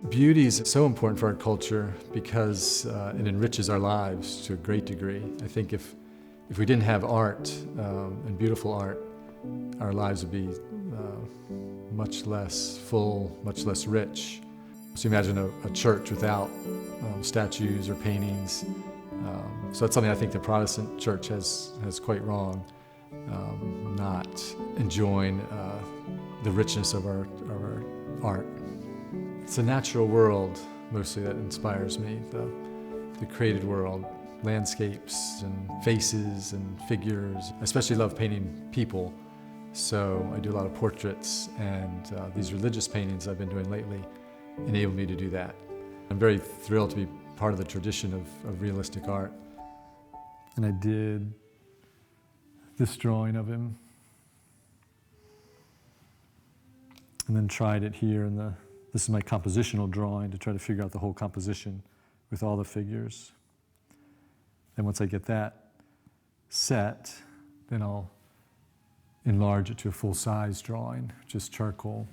Beauty is so important for our culture because it enriches our lives to a great degree. I think if we didn't have art and beautiful art, our lives would be much less full, much less rich. So imagine a church without statues or paintings. So that's something I think the Protestant church has quite wrong, not enjoying the richness of our art. It's a natural world mostly that inspires me, the created world, landscapes and faces and figures. I especially love painting people, so I do a lot of portraits, and these religious paintings I've been doing lately enable me to do that. I'm very thrilled to be part of the tradition of realistic art. And I did this drawing of him, and then tried it here in this is my compositional drawing to try to figure out the whole composition with all the figures. Then once I get that set, then I'll enlarge it to a full-size drawing, just charcoal.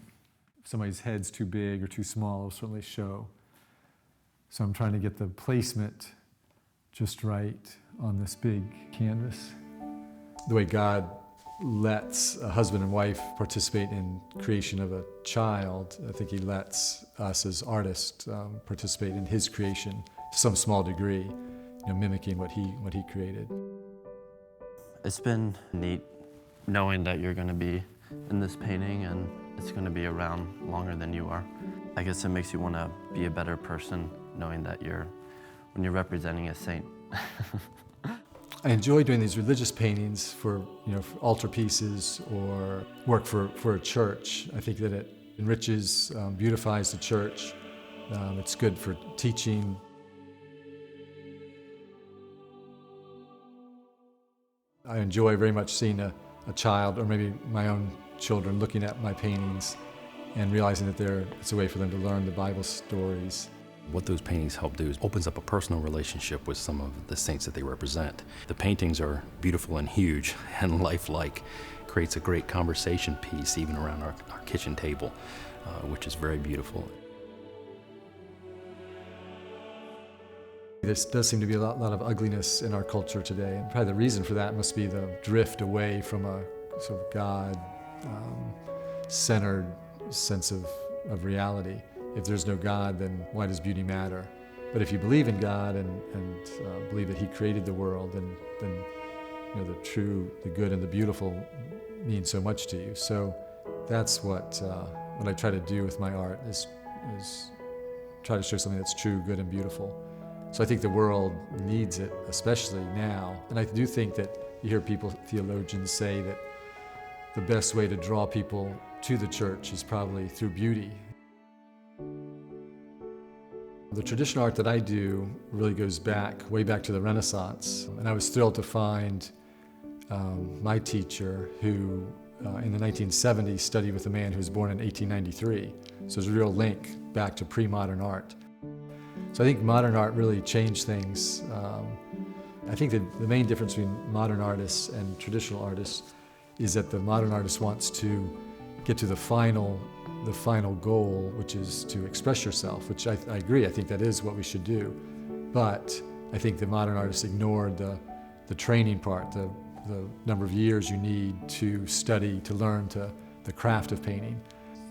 If somebody's head's too big or too small, it'll certainly show. So I'm trying to get the placement just right on this big canvas. The way God lets a husband and wife participate in creation of a child, I think he lets us as artists participate in his creation to some small degree, mimicking what he created. It's been neat knowing that you're going to be in this painting and it's going to be around longer than you are. I guess it makes you want to be a better person knowing that when you're representing a saint. I enjoy doing these religious paintings for altarpieces or work for a church. I think that it enriches, beautifies the church. It's good for teaching. I enjoy very much seeing a child, or maybe my own children, looking at my paintings and realizing that it's a way for them to learn the Bible stories. What those paintings help do is opens up a personal relationship with some of the saints that they represent. The paintings are beautiful and huge and lifelike. Creates a great conversation piece even around our kitchen table, which is very beautiful. There does seem to be a lot of ugliness in our culture today, and probably the reason for that must be the drift away from a sort of God-centered sense of reality. If there's no God, then why does beauty matter? But if you believe in God and believe that he created the world, then the true, the good, and the beautiful mean so much to you. So that's what I try to do with my art is try to show something that's true, good, and beautiful. So I think the world needs it, especially now. And I do think that you hear theologians say that the best way to draw people to the church is probably through beauty. The traditional art that I do really goes way back to the Renaissance. And I was thrilled to find my teacher who, in the 1970s, studied with a man who was born in 1893. So there's a real link back to pre-modern art. So I think modern art really changed things. I think that the main difference between modern artists and traditional artists is that the modern artist wants to get to the final goal, which is to express yourself, which I agree. I think that is what we should do. But I think the modern artists ignored the training part, the number of years you need to study, to learn the craft of painting.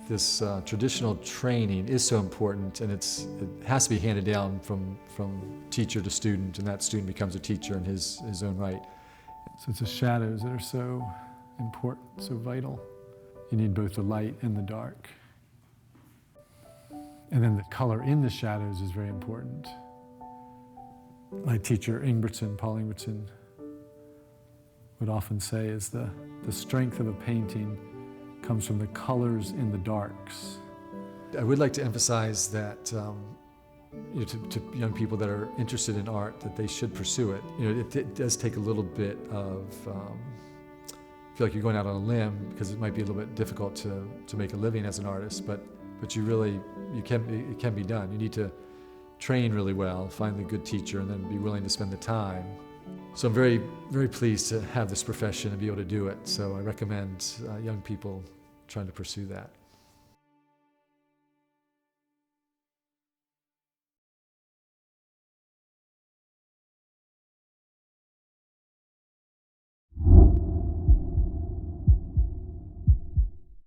This traditional training is so important, and it has to be handed down from teacher to student, and that student becomes a teacher in his own right. So it's the shadows that are so important, so vital. You need both the light and the dark. And then the color in the shadows is very important. My teacher, Paul Ingbertson, would often say is the strength of a painting comes from the colors in the darks. I would like to emphasize that to young people that are interested in art, that they should pursue it. It does take a little bit of, I feel like you're going out on a limb because it might be a little bit difficult to make a living as an artist, but it can be done. You need to train really well, find the good teacher, and then be willing to spend the time. So I'm very, very pleased to have this profession and be able to do it. So I recommend young people trying to pursue that.